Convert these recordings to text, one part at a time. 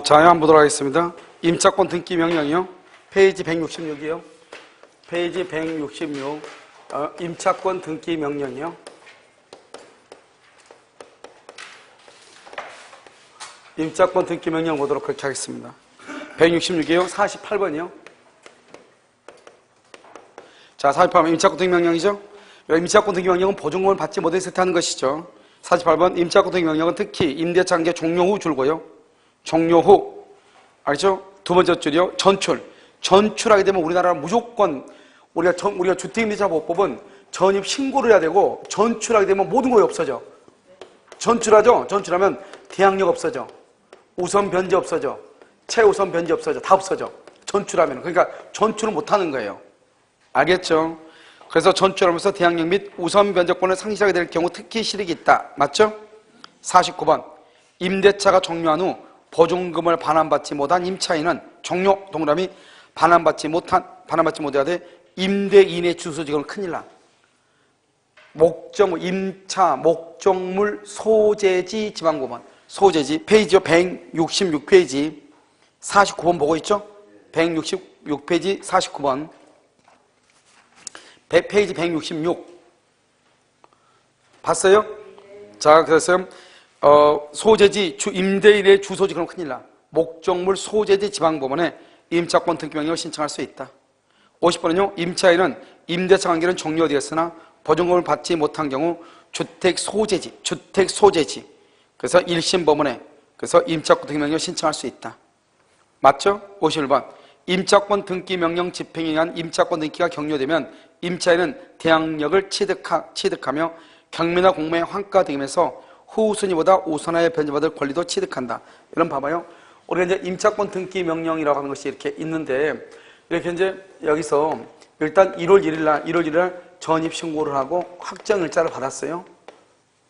자, 한번 보도록 하겠습니다. 임차권 등기 명령이요. 페이지 166이요. 페이지 166. 임차권 등기 명령이요. 임차권 등기 명령 보도록 그렇게 하겠습니다. 166이요. 48번이요. 자, 48번 임차권 등기 명령이죠. 임차권 등기 명령은 보증금을 받지 못했을 때 하는 것이죠. 48번 임차권 등기 명령은 특히 임대차 관계 종료 후 줄고요. 종료 후, 알죠? 두 번째 줄이요. 전출. 전출하게 되면 우리나라는 무조건 우리가 주택임대차보호법은 전입 신고를 해야 되고, 전출하게 되면 모든 것이 없어져. 전출하죠? 전출하면 대항력 없어져. 우선 변제 없어져. 최우선 변제 없어져. 다 없어져. 전출하면. 그러니까 전출을 못 하는 거예요. 알겠죠? 그래서 전출하면서 대항력 및 우선 변제권을 상실하게 될 경우 특히 실익이 있다. 맞죠? 49번. 임대차가 종료한 후 보증금을 반환받지 못한 임차인은 종료 동그라미 반환받지 못해야 돼. 임대인의 주소지가 큰일 나. 임차 목적물 소재지 지방법원. 소재지 페이지요. 166페이지 49번 보고 있죠? 166페이지 49번 페이지 166 봤어요? 자, 그래서 소재지 임대인의 주소지 그럼 큰일 나. 목적물 소재지 지방법원에 임차권 등기 명령을 신청할 수 있다. 50번은요. 임차인은 임대차 관계는 종료되었으나 보증금을 받지 못한 경우 주택 소재지 그래서 1심 법원에 그래서 임차권 등기 명령을 신청할 수 있다. 맞죠? 51번 임차권 등기 명령 집행에 의한 임차권 등기가 격려되면 임차인은 대항력을 취득하며 경매나 공매의 환가 등에서 후순위보다 우선하여 변제받을 권리도 취득한다. 이런 봐봐요. 우리가 이제 임차권 등기 명령이라고 하는 것이 이렇게 있는데, 이렇게 이제 여기서 일단 1월 1일 날 전입 신고를 하고 확정 일자를 받았어요.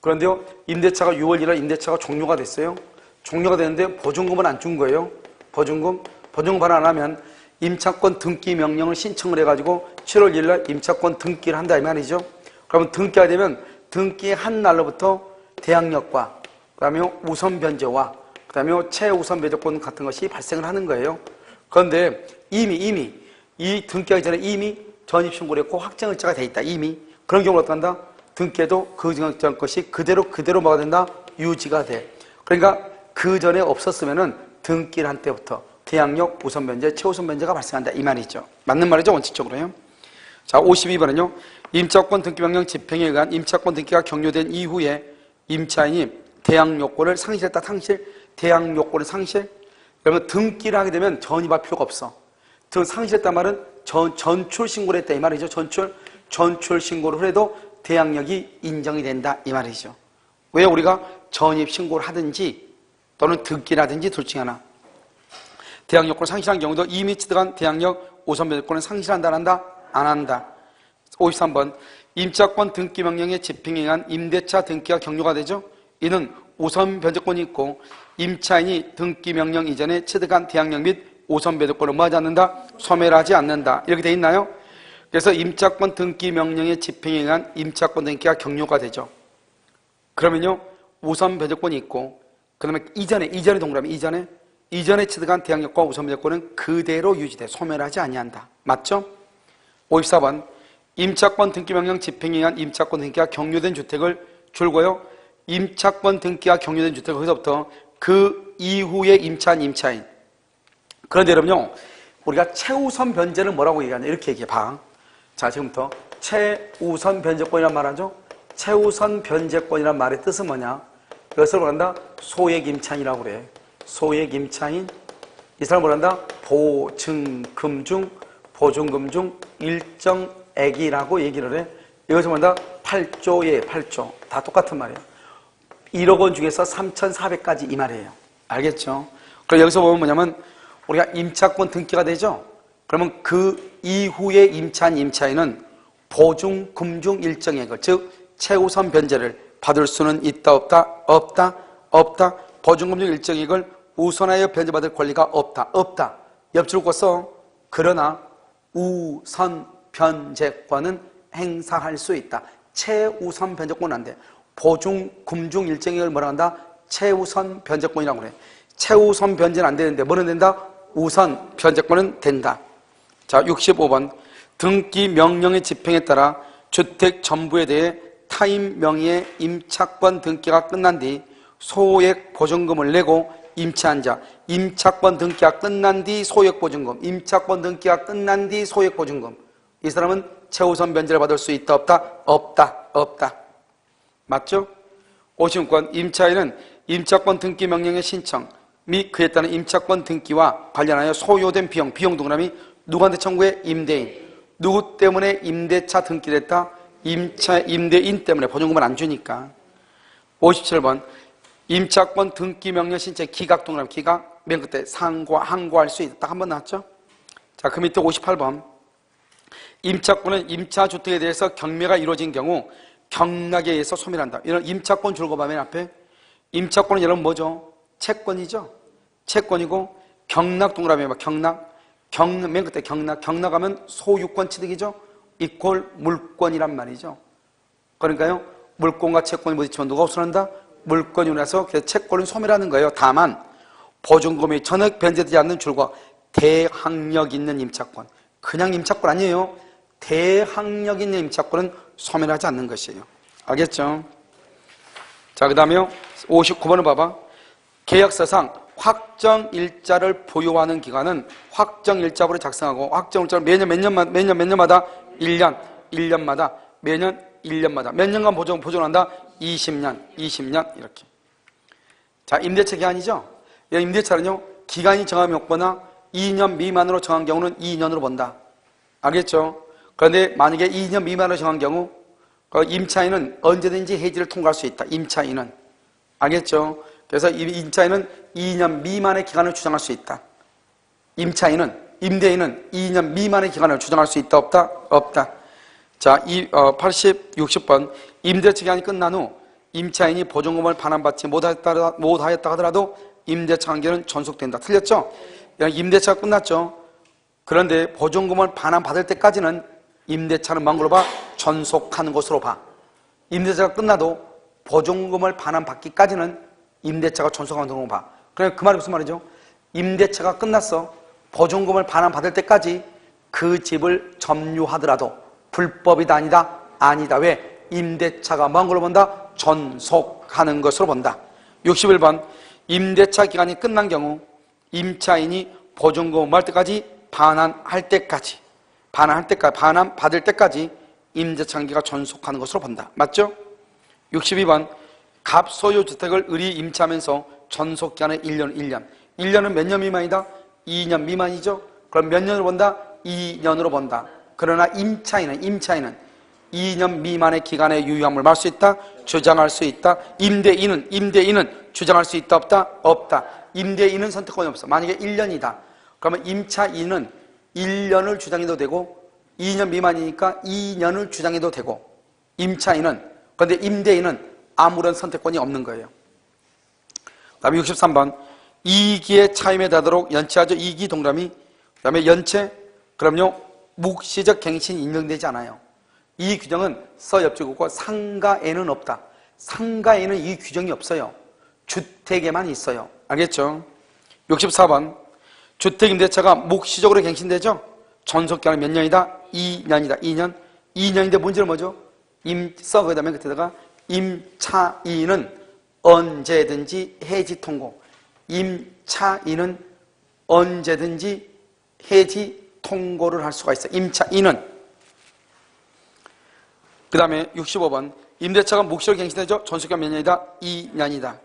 그런데요, 임대차가 6월 1일 임대차가 종료가 됐어요. 종료가 됐는데 보증금은 안 준 거예요. 보증금 반환 안 하면 임차권 등기 명령을 신청을 해가지고 7월 1일 날 임차권 등기를 한다 이 말이죠. 그러면 등기가 되면 등기한 날로부터 대항력과 그다음에 우선 변제와 그다음에 최우선 변제권 같은 것이 발생을 하는 거예요. 그런데 이미 이 등기하기 전에 이미 전입 신고를 했고 확정 일자가 돼 있다. 이미 그런 경우는 어떻게 한다? 등기에도 그 전 것이 그대로 뭐가 된다? 유지가 돼. 그러니까 그 전에 없었으면은 등기를 한 때부터 대항력, 우선 변제, 최우선 변제가 발생한다 이 말이죠. 맞는 말이죠, 원칙적으로요. 자, 52번은요. 임차권 등기 명령 집행에 의한 임차권 등기가 격려된 이후에 임차인이 대항력권을 상실했다. 대항력권을 상실. 그러면 등기를 하게 되면 전입할 필요가 없어. 상실했단 말은 전출 신고를 했다 이 말이죠. 전출 신고를 해도 대항력이 인정이 된다 이 말이죠. 왜 우리가 전입 신고를 하든지 또는 등기를 하든지 둘 중에 하나. 대항력권을 상실한 경우도 이미 취득한 대항력 우선 변제권을 상실한다 안 한다? 안 한다. 53번 임차권 등기 명령의 집행에 의한 임대차 등기가 격려가 되죠. 이는 우선 변제권이 있고 임차인이 등기 명령 이전에 취득한 대항력 및 우선 변제권을 뭐하지 않는다? 소멸하지 않는다. 이렇게 돼 있나요? 그래서 임차권 등기 명령의 집행에 의한 임차권 등기가 격려가 되죠. 그러면요 우선 변제권이 있고 그 다음에 이전에 동그라미 이전에 취득한 대항력과 우선 변제권은 그대로 유지돼 소멸하지 아니한다. 맞죠? 54번 임차권 등기 명령 집행에 의한 임차권 등기가 격려된 주택을 줄고요. 임차권 등기가 격려된 주택 거기서부터 그 이후에 임차인. 그런데 여러분요. 우리가 최우선 변제는 뭐라고 얘기하냐 이렇게 얘기해 봐. 자, 지금부터 최우선 변제권이란 말하죠. 최우선 변제권이란 말의 뜻은 뭐냐? 이것을 뭐란다? 소액 임차인이라고 그래. 소액 임차인. 이 사람을 뭐란다? 보증금 중 일정액이라고 얘기를 해. 이것을 뭐란다? 8조에 8조. 다 똑같은 말이에요. 1억 원 중에서 3,400까지 이 말이에요. 알겠죠? 그럼 여기서 보면 뭐냐면 우리가 임차권 등기가 되죠? 그러면 그 이후에 임차인은 보증금 중 일정액을 즉 최우선 변제를 받을 수는 있다 없다. 보증금 중 일정액을 우선하여 변제받을 권리가 없다. 옆줄 긋어. 그러나 우선 변제권은 행사할 수 있다. 최우선 변제권은 안 돼. 보증금 중 일정액을 뭐라 한다? 최우선 변제권이라고 그래. 최우선 변제는 안 되는데 뭐는 된다? 우선 변제권은 된다. 자, 65번. 등기 명령의 집행에 따라 주택 전부에 대해 타인 명의의 임차권 등기가 끝난 뒤 소액 보증금을 내고 임차한 자. 임차권 등기가 끝난 뒤 소액 보증금. 임차권 등기가 끝난 뒤 소액 보증금. 이 사람은 최우선 변제를 받을 수 있다 없다? 없다. 없다. 맞죠? 56번. 임차인은 임차권 등기 명령의 신청 및 그에 따른 임차권 등기와 관련하여 소요된 비용 동그라미 누구한테 청구해? 임대인. 누구 때문에 임대차 등기를 했다? 임대인 때문에 보증금을 안 주니까. 57번. 임차권 등기 명령 신청 기각 동그라미 기각 맨 끝에 항고할 수 있다. 한 번 나왔죠? 자, 그 밑에 58번. 임차권은 임차주택에 대해서 경매가 이루어진 경우 경락에 의해서 소멸한다. 이런 임차권 줄거 봐 맨 앞에. 임차권은 여러분 뭐죠? 채권이죠? 채권이고 경락 동그라미 봐. 맨 끝에 경락하면 소유권 취득이죠? 이퀄 물권이란 말이죠. 그러니까요, 물권과 채권이 부딪히면 누가 우선한다? 물권이 나서 채권을 소멸하는 거예요. 다만 보증금이 전액 변제되지 않는 줄과 대항력 있는 임차권, 그냥 임차권 아니에요. 대항력 있는 임차권은 소멸하지 않는 것이에요. 알겠죠? 자, 그 다음에 59번을 봐봐. 계약서상 확정일자를 보유하는 기간은 확정일자부를 작성하고 확정일자를 매년 몇 년마다 1년마다 매년 1년마다 몇 년간 보존한다? 20년 이렇게. 자, 임대차 기간이죠? 임대차는요, 기간이 정함이 없거나 2년 미만으로 정한 경우는 2년으로 본다. 알겠죠? 그런데 만약에 2년 미만으로 정한 경우 임차인은 언제든지 해지를 통과할 수 있다. 임차인은. 알겠죠? 그래서 임차인은 2년 미만의 기간을 주장할 수 있다. 임대인은 2년 미만의 기간을 주장할 수 있다 없다? 없다. 자, 60번. 임대차 기간이 끝난 후 임차인이 보증금을 반환받지 못하였다 하더라도 임대차 관계는 존속된다. 틀렸죠? 임대차가 끝났죠? 그런데 보증금을 반환받을 때까지는 임대차는 뭔 걸로 봐? 존속하는 것으로 봐. 임대차가 끝나도 보증금을 반환받기까지는 임대차가 존속하는 것으로 봐. 그러니까 그 말이 무슨 말이죠? 임대차가 끝났어. 보증금을 반환받을 때까지 그 집을 점유하더라도 불법이다 아니다? 아니다. 왜? 임대차가 뭔 걸로 본다? 존속하는 것으로 본다. 61번. 임대차 기간이 끝난 경우 임차인이 보증금을 할 때까지 반환받을 때까지 임대차 관계가 존속하는 것으로 본다. 맞죠? 62번. 갑소유 주택을 을이 임차하면서 존속기간은 1년. 1년은 몇 년 미만이다? 2년 미만이죠? 그럼 몇 년으로 본다? 2년으로 본다. 그러나 임차인은 2년 미만의 기간에 유효함을 말할 수 있다? 주장할 수 있다. 임대인은 주장할 수 있다 없다? 없다. 임대인은 선택권이 없어. 만약에 1년이다. 그러면 임차인은 1년을 주장해도 되고 2년 미만이니까 2년을 주장해도 되고 그런데 임대인은 아무런 선택권이 없는 거예요. 그 다음에 63번. 이기에 차임에 다도록 연체하죠. 이기 동그라미. 그 다음에 연체. 그럼요, 묵시적 갱신이 인정되지 않아요. 이 규정은 서엽주국과 상가에는 없다. 상가에는 이 규정이 없어요. 주택에만 있어요. 알겠죠? 64번. 주택임대차가 묵시적으로 갱신되죠? 존속기간은 몇 년이다? 2년이다. 2년인데 문제는 뭐죠? 그 다음에 그때다가 임차인은 언제든지 해지 통고. 임차인은 언제든지 해지 통고를 할 수가 있어. 임차인은. 그 다음에 65번. 임대차가 묵시적으로 갱신되죠? 존속기간 몇 년이다? 2년이다.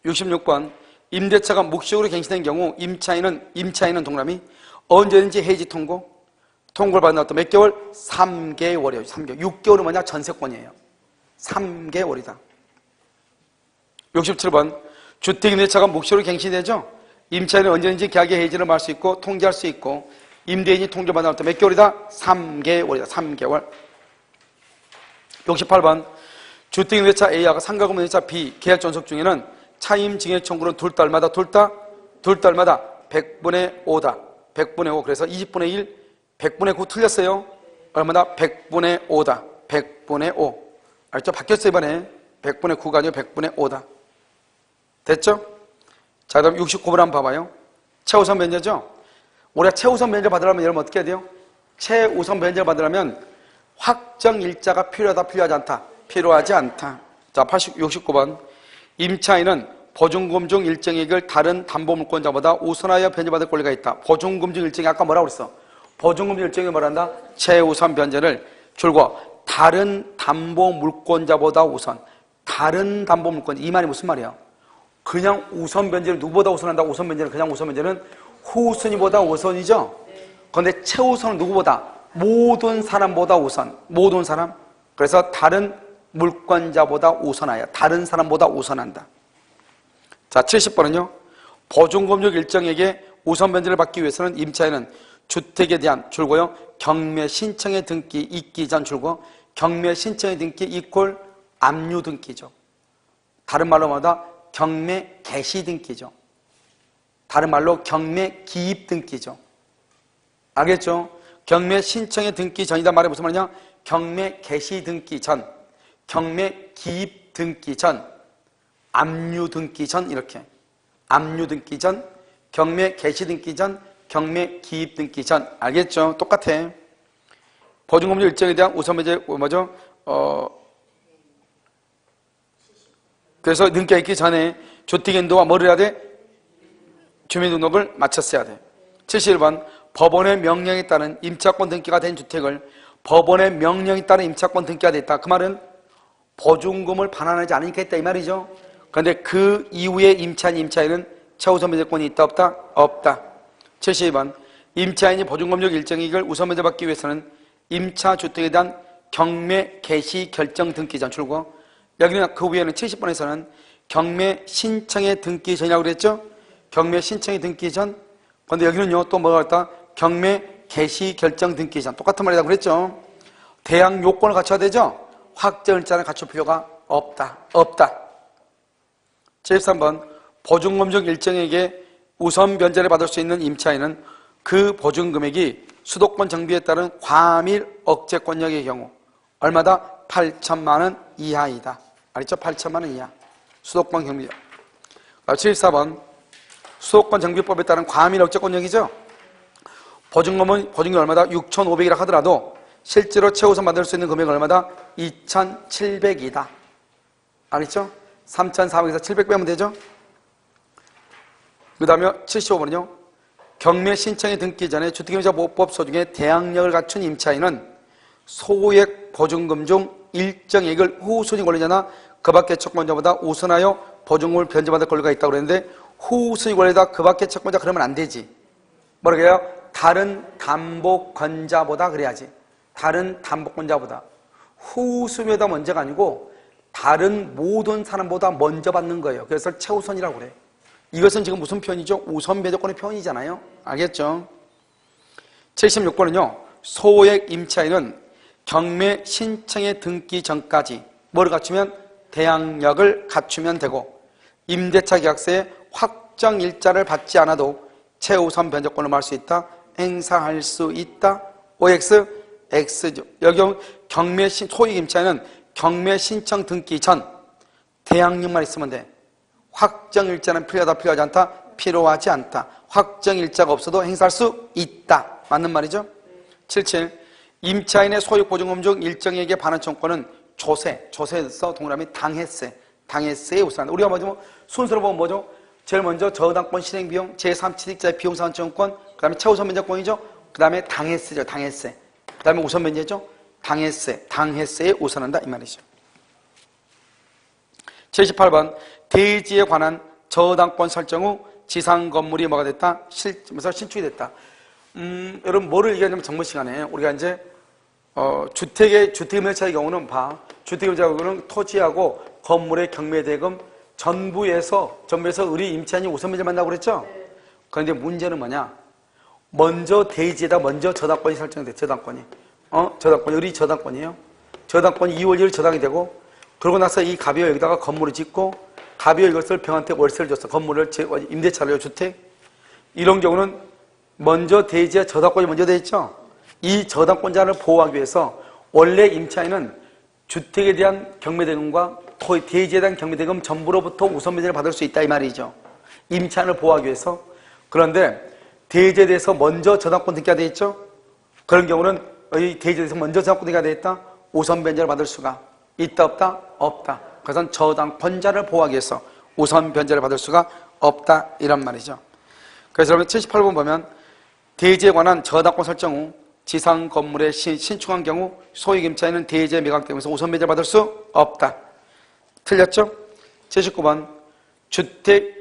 66번. 임대차가 묵시적으로 갱신된 경우 임차인은 동그라미 언제든지 해지 통고를 받는 어떤 몇 개월? 3개월이에요. 3개월. 6개월은 뭐냐? 전세권이에요. 3개월이다. 67번. 주택임대차가 묵시적으로 갱신되죠? 임차인은 언제든지 계약의 해지를 말할 수 있고 통지할 수 있고 임대인이 통지받는 어떤 몇 개월이다? 3개월이다. 3개월. 68번. 주택임대차 A하고 상가금융임대차 B 계약 존속 중에는 차임 증액 청구는 둘 달마다 100분의 5다. 100분의 5. 그래서 20분의 1, 100분의 9 틀렸어요. 얼마나? 100분의 5다. 100분의 5. 알죠? 바뀌었어요, 이번에. 100분의 9가 아니고 100분의 5다. 됐죠? 자, 그다음 69번 한번 봐봐요. 최우선 변제죠? 우리가 최우선 변제를 받으려면 여러분 어떻게 해야 돼요? 최우선 변제를 받으려면 확정 일자가 필요하다, 필요하지 않다? 필요하지 않다. 자, 69번. 임차인은 보증금 중 일정액을 다른 담보물권자보다 우선하여 변제받을 권리가 있다. 보증금 중 일정액 아까 뭐라고 그랬어? 보증금 중 일정액이 뭐란다? 최우선 변제를 줄고 다른 담보물권자보다 우선. 다른 담보물권자. 이 말이 무슨 말이야? 그냥 우선 변제를 누구보다 우선한다고 우선 변제는 그냥 우선 변제는 후순위보다 우선이죠? 그런데 최우선은 누구보다? 모든 사람보다 우선. 모든 사람. 그래서 다른 물권자보다 우선하여. 다른 사람보다 우선한다. 자, 70번은요. 보증금융 일정에게 우선 변제를 받기 위해서는 임차인은 주택에 대한 줄고요. 경매 신청의 등기 있기 전 줄고 경매 신청의 등기 이퀄 압류 등기죠. 다른 말로 뭐다? 경매 개시 등기죠. 다른 말로 경매 기입 등기죠. 알겠죠? 경매 신청의 등기 전이다 말이 무슨 말이냐? 경매 개시 등기 전, 경매 기입 등기 전, 압류 등기 전 이렇게. 압류 등기 전, 경매 개시 등기 전, 경매 기입 등기 전. 알겠죠? 똑같아. 보증금융 일정에 대한 우선 변제 뭐죠? 그래서 등기가 있기 전에 주택인도와 뭐를 해야 돼? 주민등록을 마쳤어야 돼. 71번. 법원의 명령에 따른 임차권 등기가 된 주택을 법원의 명령에 따른 임차권 등기가 됐다. 그 말은 보증금을 반환하지 않으니까 했다 이 말이죠. 그런데 그 이후에 임차인은 최우선 변제권이 있다 없다? 없다. 72번. 임차인이 보증금융 일정이익을 우선 변제받기 위해서는 임차주택에 대한 경매 개시 결정 등기 전 출고. 여기는 그 위에는 70번에서는 경매 신청의 등기 전이라고 그랬죠? 경매 신청의 등기 전. 그런데 여기는요 또 뭐가 있다? 경매 개시 결정 등기 전. 똑같은 말이라고 그랬죠? 대항 요건을 갖춰야 되죠? 확정 일자를 갖출 필요가 없다. 없다. 73번. 보증금융 일정에게 우선 변제를 받을 수 있는 임차인은 그 보증금액이 수도권 정비에 따른 과밀 억제권역의 경우 얼마다? 8천만 원 이하이다. 알겠죠? 8천만 원 이하. 수도권 경비. 74번. 수도권 정비법에 따른 과밀 억제권역이죠? 보증금이 얼마다? 6,500이라 하더라도 실제로 최우선 받을 수 있는 금액은 얼마다? 2,700이다. 알겠죠? 3,400에서 700 빼면 되죠? 그 다음에 75번은요. 경매 신청에 등기 전에 주택임차보호법 소중에 대항력을 갖춘 임차인은 소액 보증금 중 일정액을 후순위 권리자나 그 밖의 채권자보다 우선하여 보증금을 변제받을 권리가 있다고 그랬는데 후순위 권리자 그 밖의 채권자 그러면 안 되지. 뭐라고 해요? 다른 담보권자보다 그래야지. 다른 담보권자보다. 후순위보다 먼저가 아니고 다른 모든 사람보다 먼저 받는 거예요. 그래서 최우선이라고 그래. 이것은 지금 무슨 표현이죠? 우선 변제권의 표현이잖아요. 알겠죠? 76번은요. 소액 임차인은 경매 신청의 등기 전까지 뭐를 갖추면? 대항력을 갖추면 되고 임대차 계약서에 확정 일자를 받지 않아도 최우선 변제권을 말할 수 있다. 행사할 수 있다. OX, X죠. 여기 소액 임차인은 경매 신청 등기 전 대항력만 있으면 돼. 확정 일자는 필요하다, 필요하지 않다? 필요하지 않다. 확정 일자가 없어도 행사할 수 있다. 맞는 말이죠? 77. 임차인의 소유 보증금 중 일정에게 반환 청구권은 조세에서 동그라미 당해세에 우선한다. 우리가 뭐죠? 순서로 보면 뭐죠? 제일 먼저 저당권 실행비용, 제3취득자의 비용상환청구권, 그 다음에 최우선 변제권이죠? 그 다음에 당해세죠. 당해세. 그 다음에 우선 변제죠? 당해세에 우선한다. 이 말이죠. 78번. 대지에 관한 저당권 설정 후 지상 건물이 뭐가 됐다? 신축이 됐다. 여러분 뭐를 얘기하냐면 정부 시간에 우리가 이제 주택임대차의 경우는 주택임대차의 경우는 토지하고 건물의 경매대금 전부에서 우리 임차인이 우선 변제를 만나고 그랬죠? 그런데 문제는 뭐냐? 먼저 대지에다 먼저 저당권이 설정돼. 저당권이 우리 저당권이에요. 저당권이 2월 1일 저당이 되고 그러고 나서 이 갑이어 여기다가 건물을 짓고 갑이어 이것을 병한테 월세를 줬어. 건물을 임대차를 주택. 이런 경우는 먼저 대지에 저당권이 먼저 돼 있죠. 이 저당권자를 보호하기 위해서 원래 임차인은 주택에 대한 경매대금과 대지에 대한 경매대금 전부로부터 우선 변제를 받을 수 있다 이 말이죠. 임차인을 보호하기 위해서. 그런데 대지에 대해서 먼저 저당권 등기가 되어 있죠. 그런 경우는 이 대지에 대해서 먼저 저당권 등기가 되어 있다. 우선 변제를 받을 수가 있다 없다? 없다. 그래서 저당권자를 보호하기 위해서 우선 변제를 받을 수가 없다 이란 말이죠. 그래서 여러분 78번 보면 대지에 관한 저당권 설정 후 지상 건물에 신축한 경우 소유임차인은 대지에 매각되면서 우선 변제를 받을 수 없다. 틀렸죠? 79번 주택,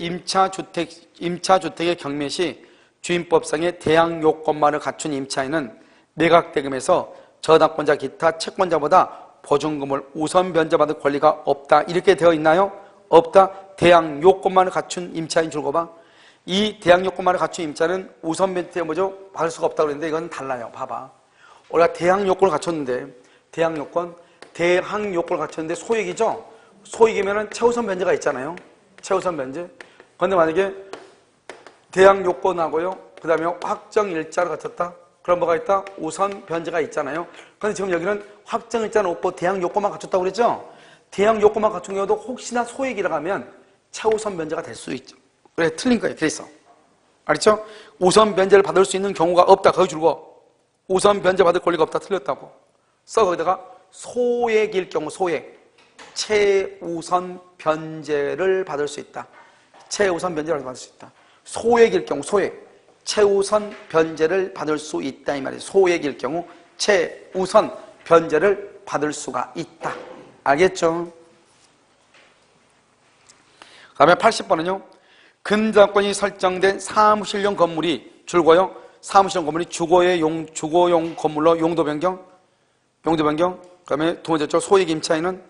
임차주택의 경매 시 주임법상의 대항 요건만을 갖춘 임차인은 매각대금에서 저당권자 기타 채권자보다 보증금을 우선 변제받을 권리가 없다. 이렇게 되어 있나요? 없다. 대항 요건만을 갖춘 임차인 줄거 봐. 이 대항 요건만을 갖춘 임차는 우선 변제 뭐죠? 받을 수가 없다고 그랬는데 이건 달라요. 봐봐. 우리가 대항 요건을 갖췄는데 대항 요건을 갖췄는데 소액이죠? 소액이면은 최우선 변제가 있잖아요. 최우선 변제. 그런데 만약에 대항 요건하고요. 그 다음에 확정 일자를 갖췄다. 그럼 뭐가 있다? 우선 변제가 있잖아요. 그런데 지금 여기는 확정 일자는 없고 대항 요건만 갖췄다고 그랬죠? 대항 요건만 갖춘 경우도 혹시나 소액이라고 하면 최우선 변제가 될 수 있죠. 그래, 틀린 거예요. 그래서. 알았죠? 우선 변제를 받을 수 있는 경우가 없다. 거기 줄고. 우선 변제 받을 권리가 없다. 틀렸다고. 써, 거기다가 소액일 경우, 소액. 최우선 변제를 받을 수 있다. 최우선 변제를 받을 수 있다. 소액일 경우, 소액. 최우선 변제를 받을 수 있다. 이 말이에요. 소액일 경우, 최우선 변제를 받을 수가 있다. 알겠죠? 그 다음에 80번은요. 근저당권이 설정된 사무실용 건물이 줄고요. 사무실용 건물이 주거용 건물로 용도 변경. 그 다음에 두 번째 소액 임차인은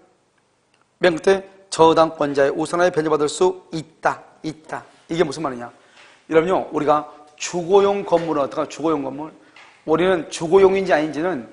맨 끝에 저당권자의 우선하에 변제받을 수 있다. 이게 무슨 말이냐? 여러분요, 우리가 주거용 건물은 어떤가? 주거용 건물. 우리는 주거용인지 아닌지는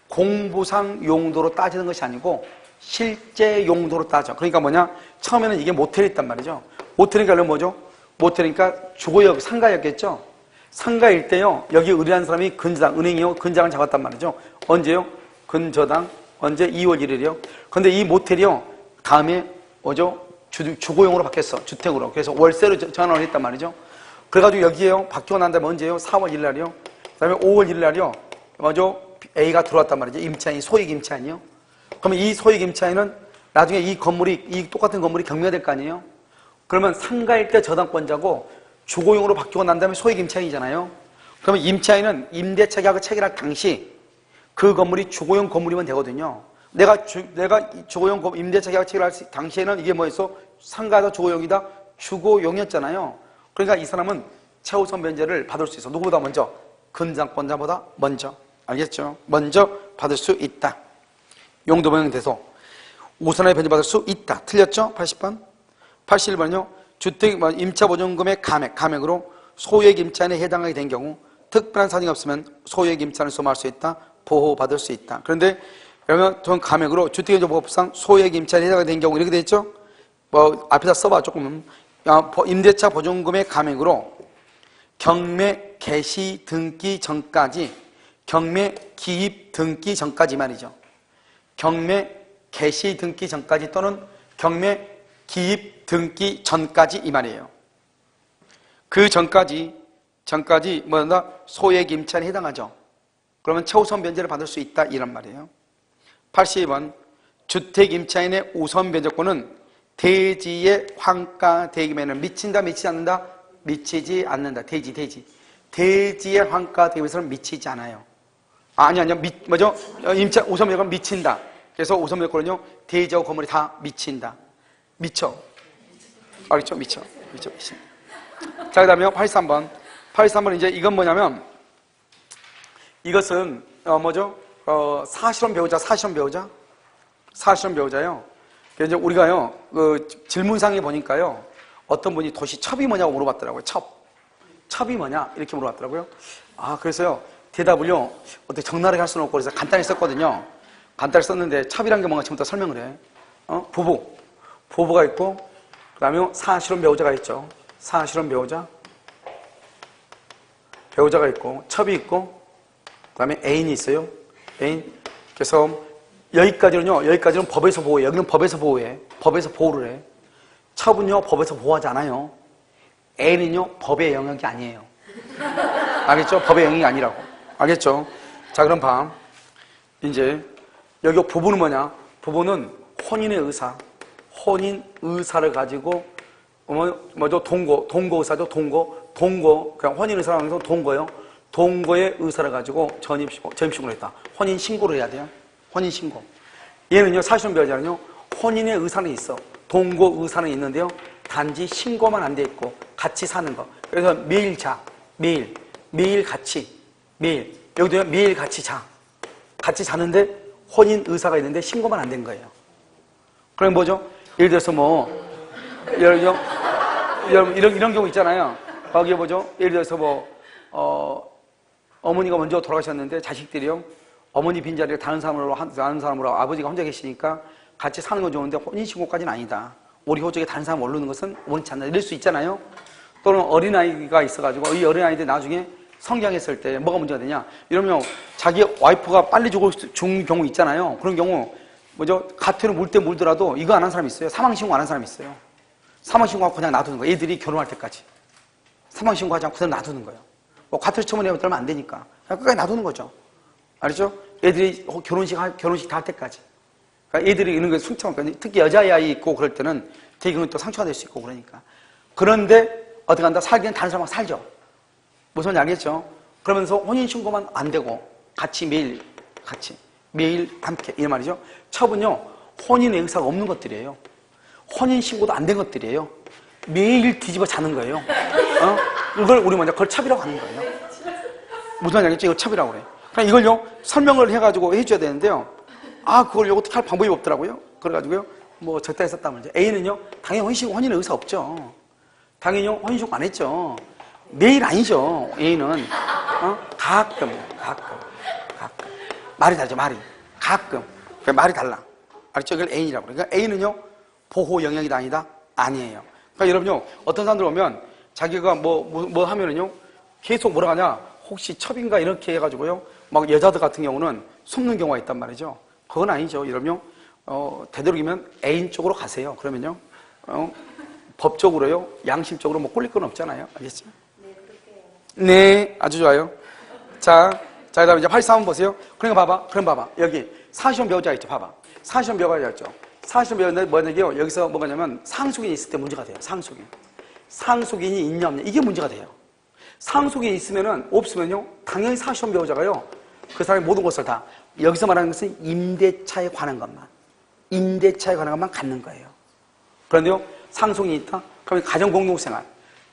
공부상 용도로 따지는 것이 아니고 실제 용도로 따져. 그러니까 뭐냐? 처음에는 이게 모텔이 있단 말이죠. 모텔이니까 뭐죠? 모텔이니까 주거역, 상가였겠죠? 상가일 때요, 여기 의뢰한 사람이 근저당, 은행이요, 근저당을 잡았단 말이죠. 언제요? 근저당, 언제? 2월 1일이요. 근데 이 모텔이요, 다음에 뭐죠? 주거용으로 바뀌었어. 주택으로. 그래서 월세로 전환을 했단 말이죠. 그래가지고 여기에요, 바뀌고 난 다음에 언제요? 4월 1일 날이요. 그 다음에 5월 1일 날이요. 뭐죠? A가 들어왔단 말이죠. 임차인, 소액 임차인이요. 그러면 이 소액 임차인은 나중에 이 똑같은 건물이 경매가 될 거 아니에요? 그러면 상가일 때 저당권자고 주거용으로 바뀌고 난 다음에 소액 임차인이잖아요. 그러면 임차인은 임대차 계약을 체결할 당시 그 건물이 주거용 건물이면 되거든요. 내가 주거용 임대차 계약 체결할 당시에는 이게 뭐였어? 상가다 주거용이다? 주거용이었잖아요. 그러니까 이 사람은 최우선 변제를 받을 수 있어. 누구보다 먼저? 근저당권자보다 먼저. 알겠죠? 먼저 받을 수 있다. 용도 변경돼서 우선하에 변제받을 수 있다. 틀렸죠? 80번. 81번은요. 주택 임차보증금의 감액으로 소액 임차인에 해당하게 된 경우 특별한 사정이 없으면 소액 임차인을 소모할 수 있다. 보호받을 수 있다. 그런데 그러면 전 감액으로 주택임대보호법상 소액 임차인에 해당하게 된 경우 이렇게 돼 있죠? 앞에다 써봐 조금. 임대차 보증금의 감액으로 경매 개시 등기 전까지, 경매 기입 등기 전까지 말이죠. 경매 개시 등기 전까지 또는 경매 기입 등기 전까지 이 말이에요. 그 전까지 뭐다? 소액 임차인에 해당하죠. 그러면 최우선 변제를 받을 수 있다 이란 말이에요. 82번 주택 임차인의 우선 변제권은 대지의 환가 대금에는 미친다 미치지 않는다? 미치지 않는다. 대지의 환가 대금에서는 미치지 않아요. 아니요. 뭐죠? 임차 우선 변제권 미친다. 그래서 우선 변제권은요 대지하고 건물이 다 미친다. 미쳐. 알겠죠? 미쳐. 자, 그 다음에 83번. 83번 이제 이건 뭐냐면 이것은 뭐죠? 사실혼 배우자요. 이제 우리가요 그 질문상에 보니까요 어떤 분이 도시 첩이 뭐냐고 물어봤더라고요. 첩이 뭐냐 이렇게 물어봤더라고요. 그래서요 대답을요 어떻게 적나라하게 할 수는 없고 그래서 간단히 썼거든요. 간단히 썼는데 첩이란 게 뭔가 지금부터 설명을 해. 부부가 있고 그 다음에 사실혼 배우자가 있죠. 사실혼 배우자가 있고 첩이 있고 그 다음에 애인이 있어요. 애인. 그래서 여기까지는 법에서 보호해. 여기는 법에서 보호해. 법에서 보호를 해. 첩은요 법에서 보호하지 않아요. A는요, 법의 영역이 아니에요. 알겠죠? 법의 영역이 아니라고. 알겠죠? 자, 그럼 봐. 이제, 여기 부부는 뭐냐? 부부는 혼인의 의사. 혼인 의사를 가지고, 뭐죠? 동거 의사죠? 동거. 그냥 혼인 의사라고 해서 동거요. 동거의 의사를 가지고 전입신고를 했다. 혼인 신고를 해야 돼요. 혼인 신고. 얘는요, 사실혼 배우자는요, 혼인의 의사는 있어. 동거 의사는 있는데요. 단지 신고만 안 돼 있고 같이 사는 거. 그래서 매일 자, 매일 같이, 여기도 매일 같이 자. 같이 자는데 혼인 의사가 있는데 신고만 안 된 거예요. 그럼 뭐죠? 예를 들어서 여러분 이런 경우 있잖아요. 거기에 뭐죠? 예를 들어서 어머니가 먼저 돌아가셨는데 자식들이요, 어머니 빈자리를 다른 사람으로 아버지가 혼자 계시니까 같이 사는 건 좋은데 혼인신고까지는 아니다. 우리 호적에 다른 사람 오르는 것은 원치 않는다. 이럴 수 있잖아요. 또는 어린아이가 있어가지고 이 어린아이들 나중에 성장했을 때 뭐가 문제가 되냐. 이러면 자기 와이프가 빨리 죽은 경우 있잖아요. 그런 경우 뭐죠? 가태로 물 때 물더라도 이거 안 한 사람이 있어요. 사망신고 안 한 사람이 있어요. 사망신고하고 그냥 놔두는 거예요. 애들이 결혼할 때까지. 사망신고하지 않고 그냥 놔두는 거예요. 가태로 처분해야 되면 안 되니까. 그냥 끝까지 놔두는 거죠. 알죠? 애들이 결혼식 다 할 때까지. 그러니까 애들이 이런 거 숨참하니까, 특히 여자아이 있고 그럴 때는 되게 또 상처가 될 수 있고 그러니까. 그런데 어떻게 한다? 살기는 다른 사람하고 살죠. 무슨 말인지 알겠죠? 그러면서 혼인신고만 안 되고 매일 함께, 이 말이죠. 첩은요, 혼인의 의사가 없는 것들이에요. 혼인신고도 안 된 것들이에요. 매일 뒤집어 자는 거예요. 이걸 우리 먼저 그걸 첩이라고 하는 거예요. 무슨 말인지 알겠죠? 이걸 첩이라고 그래요. 그냥 이걸요, 설명을 해가지고 해줘야 되는데요. 그걸 어떻게 할 방법이 없더라고요. 그래가지고요, 적당히 썼단 말이죠. A는요, 당연히 혼인의 의사 없죠. 당연히 혼인신고 안 했죠. 매일 아니죠. A는 가끔. 말이 다르죠. 가끔. 말이 달라. 알죠? 이걸 A라고 그래요. 그러니까 A는요, 보호 영역이 아니다? 아니에요. 그러니까 여러분요, 어떤 사람들 오면 자기가 뭐 하면은요, 계속 뭐라 하냐, 혹시 첩인가 이렇게 해가지고요, 막 여자들 같은 경우는 숨는 경우가 있단 말이죠. 그건 아니죠. 여러분요, 되도록이면 애인 쪽으로 가세요. 그러면요, 법적으로요, 양심적으로 꼴릴 건 없잖아요. 알겠죠? 네, 그럴게요. 네, 아주 좋아요. 자, 그다음에 이제 83번 보세요. 그러니까 봐봐. 여기 사시혼 배우자 있죠. 봐봐. 사시혼 배우자 있죠. 사시혼 배우자인데 뭐냐면 여기서 뭐냐면 상속인이 있을 때 문제가 돼요. 상속인이 있냐 없냐 이게 문제가 돼요. 상속인이 있으면은 없으면요, 당연히 사시혼 배우자가요, 그 사람의 모든 것을 다, 여기서 말하는 것은 임대차에 관한 것만 갖는 거예요. 그런데요, 상속인이 있다? 그러면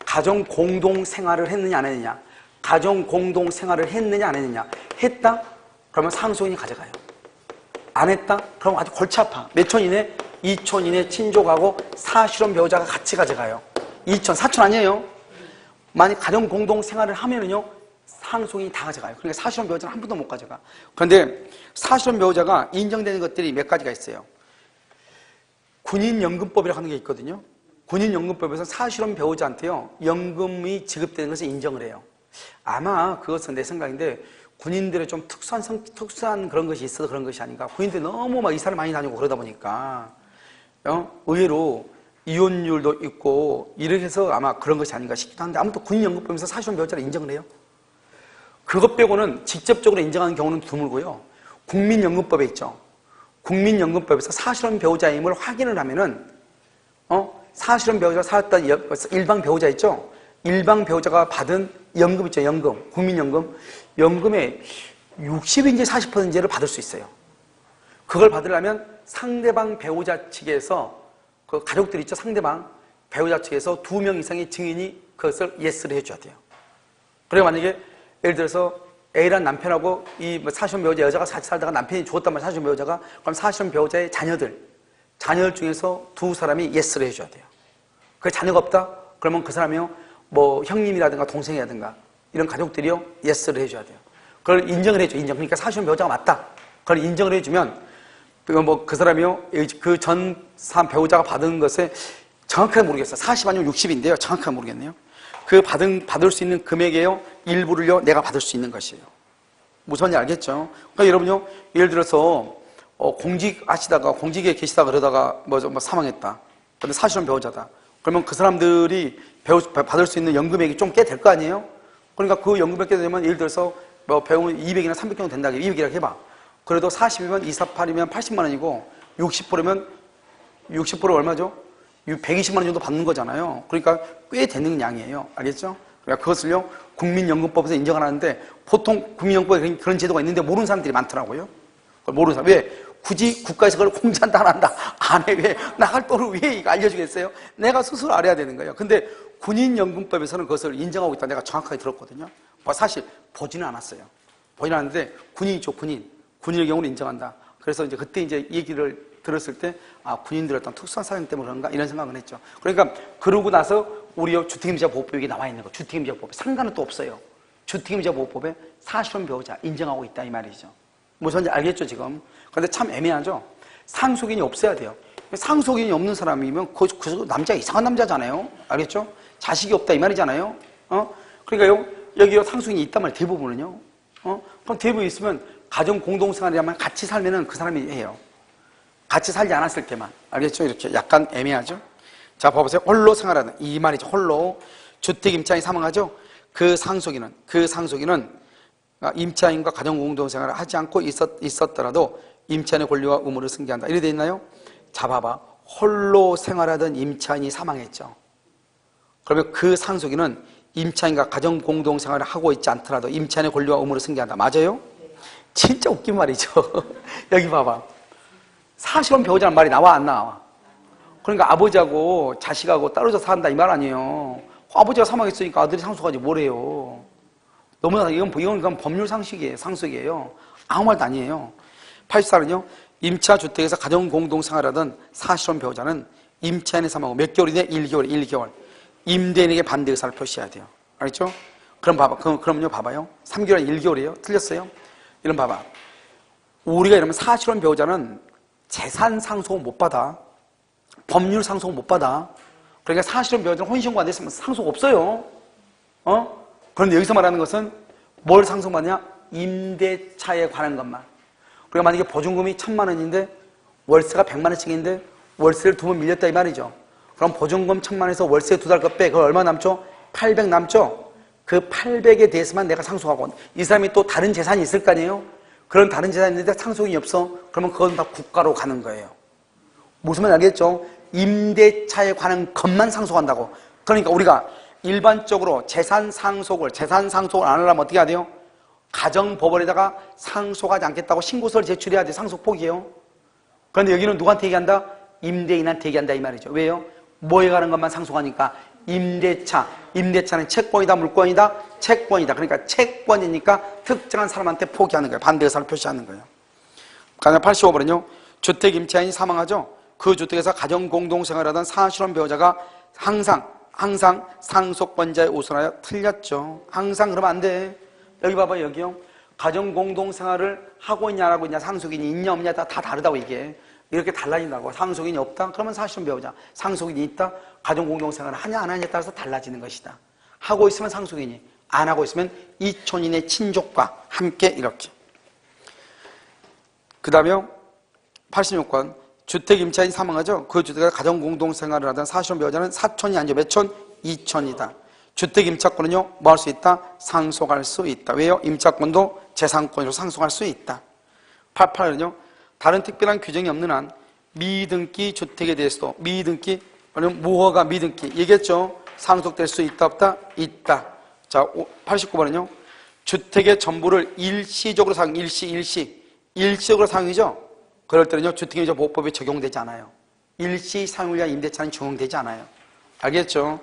가정공동생활을 했느냐 안 했느냐, 가정공동생활을 했느냐 안 했느냐, 했다? 그러면 상속인이 가져가요. 안 했다? 그럼 아주 골치 아파. 몇 촌 이내? 2촌 이내 친족하고 사실혼 배우자가 같이 가져가요. 2촌, 4촌 아니에요. 만약 가정공동생활을 하면은요, 상속인이 다 가져가요. 그러니까 사실혼 배우자는 한 분도 못 가져가. 그런데 사실혼 배우자가 인정되는 것들이 몇 가지가 있어요. 군인연금법이라고 하는 게 있거든요. 군인연금법에서 사실혼 배우자한테요, 연금이 지급되는 것을 인정을 해요. 아마 그것은 내 생각인데 군인들의 좀 특수한 그런 것이 있어서 그런 것이 아닌가. 군인들이 너무 막 이사를 많이 다니고 그러다 보니까 의외로 이혼율도 있고 이렇게 해서 아마 그런 것이 아닌가 싶기도 한데, 아무튼 군인연금법에서 사실혼 배우자를 인정을 해요. 그것 빼고는 직접적으로 인정하는 경우는 드물고요. 국민연금법에 있죠. 국민연금법에서 사실혼 배우자임을 확인을 하면은 사실혼 배우자가 살았던 일방 배우자 있죠. 일방 배우자가 받은 연금 있죠. 연금, 국민연금. 연금의 60인지 40%를 받을 수 있어요. 그걸 받으려면 상대방 배우자 측에서, 그 가족들 있죠. 상대방 배우자 측에서 2명 이상의 증인이 그것을 예스를 해줘야 돼요. 그리고 만약에 예를 들어서 A란 남편하고 이 사실혼 배우자 여자가 같이 살다가 남편이 죽었단 말이에요. 사실혼 배우자가. 그럼 사실혼 배우자의 자녀들 중에서 2사람이 예스를 해줘야 돼요. 그 자녀가 없다? 그러면 그 사람이요, 형님이라든가 동생이라든가 이런 가족들이요, 예스를 해줘야 돼요. 그걸 인정을 해줘. 그러니까 사실혼 배우자가 맞다. 그걸 인정을 해주면 그 사람이요, 그 전 사람 배우자가 받은 것에 정확하게 모르겠어요. 40 아니면 60인데요. 정확하게 모르겠네요. 그 받을 수 있는 금액에요, 일부를요, 내가 받을 수 있는 것이에요. 무슨 말인지 알겠죠? 그러니까 여러분요, 예를 들어서 공직에 계시다가 그러다가 사망했다. 근데 사실혼 배우자다. 그러면 그 사람들이 받을 수 있는 연금액이 좀 꽤 될 거 아니에요? 그러니까 그 연금액 되면 예를 들어서 뭐 배우면 200이나 300 정도 된다. 200이라고 해봐. 그래도 40이면 248이면 80만 원이고 60%면 60% 얼마죠? 120만 원 정도 받는 거잖아요. 그러니까 꽤 되는 양이에요. 알겠죠? 그러니까 그것을요 국민연금법에서 인정을 하는데 보통 국민연금법에 그런 제도가 있는데 모르는 사람들이 많더라고요. 그걸 모르는 사람. 왜? 굳이 국가에서 그걸 공지한다 안 한다. 안 해. 왜? 나갈 돈을 왜 이거 알려주겠어요? 내가 스스로 알아야 되는 거예요. 근데 군인연금법에서는 그것을 인정하고 있다. 내가 정확하게 들었거든요. 사실 보지는 않았어요. 보지는 않았는데 군인이죠, 군인. 군인의 경우는 인정한다. 그래서 이제 그때 이제 얘기를 들었을 때, 아, 군인들 어떤 특수한 사정 때문에 그런가? 이런 생각을 했죠. 그러니까, 그러고 나서 우리 주택임자 보호법이 나와 있는 거. 주택임자 보호법. 상관은 또 없어요. 주택임자 보호법에 사실혼 배우자 인정하고 있다. 이 말이죠. 무슨 말인지 알겠죠, 지금? 그런데 참 애매하죠? 상속인이 없어야 돼요. 상속인이 없는 사람이면 그 남자가 이상한 남자잖아요. 알겠죠? 자식이 없다. 이 말이잖아요. 그러니까요, 여기 상속인이 있단 말이에요. 대부분은요. 그럼 대부분 있으면 가정 공동생활이라면 같이 살면은 그 사람이 해요. 같이 살지 않았을 때만. 알겠죠? 이렇게 약간 애매하죠? 자, 봐보세요. 홀로 생활하는. 이 말이죠. 홀로. 주택 임차인이 사망하죠? 그 상속인은 임차인과 가정 공동생활을 하지 않고 있었더라도 임차인의 권리와 의무를 승계한다. 이래 돼 있나요? 자, 봐봐. 홀로 생활하던 임차인이 사망했죠. 그러면 그 상속인은 임차인과 가정 공동생활을 하고 있지 않더라도 임차인의 권리와 의무를 승계한다. 맞아요? 진짜 웃긴 말이죠. 여기 봐봐. 사실혼 배우자는 말이 나와 안 나와? 그러니까 아버지하고 자식하고 따로서 산다 이 말 아니에요. 아버지가 사망했으니까 아들이 상속하지 뭐래요. 너무나 이건 법률 상식이에요. 상속이에요. 아무 말도 아니에요. 84는요. 임차 주택에서 가정 공동생활하던 사실혼 배우자는 임차인의 사망 후 몇 개월이네? 1개월. 임대인에게 반대 의사를 표시해야 돼요. 알겠죠? 그럼요, 봐봐요. 3개월, 1개월이에요. 틀렸어요? 이런 봐봐. 우리가 이러면 사실혼 배우자는 재산 상속은 못 받아. 법률 상속은 못 받아. 그러니까 사실혼 배우자는 혼인신고 안 됐으면 상속 없어요. 그런데 여기서 말하는 것은 뭘 상속받냐? 임대차에 관한 것만. 그러니까 만약에 보증금이 1,000만 원인데 월세가 100만 원씩인데 월세를 2번 밀렸다 이 말이죠. 그럼 보증금 1,000만 원에서 월세 2달 것 빼. 그걸 얼마 남죠? 800 남죠? 그 800에 대해서만 내가 상속하고 이 사람이 또 다른 재산이 있을 거 아니에요? 그런 다른 재산이 있는데 상속인이 없어. 그러면 그건 다 국가로 가는 거예요. 무슨 말인지 알겠죠? 임대차에 관한 것만 상속한다고. 그러니까 우리가 일반적으로 재산 상속을 안 하려면 어떻게 해야 돼요? 가정법원에다가 상속하지 않겠다고 신고서를 제출해야 돼. 상속 포기해요. 그런데 여기는 누구한테 얘기한다? 임대인한테 얘기한다 이 말이죠. 왜요? 뭐에 관한 것만 상속하니까 임대차는 채권이다 물권이다? 채권이다. 그러니까 채권이니까 특정한 사람한테 포기하는 거예요. 반대 의사를 표시하는 거예요. 그다음에 85번은요. 주택 임차인이 사망하죠. 그 주택에서 가정 공동생활하던 사실혼 배우자가 항상 상속권자에 우선하여 틀렸죠. 항상 그러면 안 돼. 여기 봐봐, 여기요. 가정 공동생활을 하고 있냐 안 하고 있냐, 상속인이 있냐 없냐 다 다르다고 이게. 이렇게 달라진다고. 상속인이 없다? 그러면 사실혼 배우자. 상속인이 있다? 가정 공동생활을 하냐 안 하냐에 따라서 달라지는 것이다. 하고 있으면 상속인이, 안 하고 있으면 이촌인의 친족과 함께 이렇게. 그 다음에 86번. 주택 임차인이 사망하죠. 그 주택에서 가정 공동생활을 하던 사실혼 배우자는 사촌이 아니죠. 몇 촌? 2촌이다. 주택 임차권은요, 뭐 할 수 있다? 상속할 수 있다. 왜요? 임차권도 재산권으로 상속할 수 있다. 88은요, 다른 특별한 규정이 없는 한 미등기 주택에 대해서도 미등기, 아니면 무허가 미등기 얘기했죠? 상속될 수 있다 없다? 있다. 자, 89번은요, 주택의 전부를 일시적으로 사용, 일시적으로 사용이죠? 그럴 때는요, 주택임차 보호법이 적용되지 않아요. 일시 사용자 임대차는 적용되지 않아요. 알겠죠?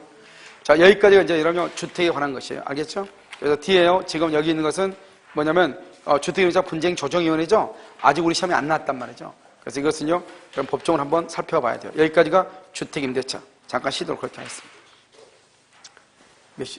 자, 여기까지가 이제 이러면 주택에 관한 것이에요. 알겠죠? 그래서 뒤에요. 지금 여기 있는 것은 뭐냐면, 주택임차 분쟁 조정위원회죠? 아직 우리 시험에 안 나왔단 말이죠. 그래서 이것은요, 그럼 법정을 한번 살펴봐야 돼요. 여기까지가 주택임대차. 잠깐 쉬도록 그렇게 하겠습니다. 몇 시?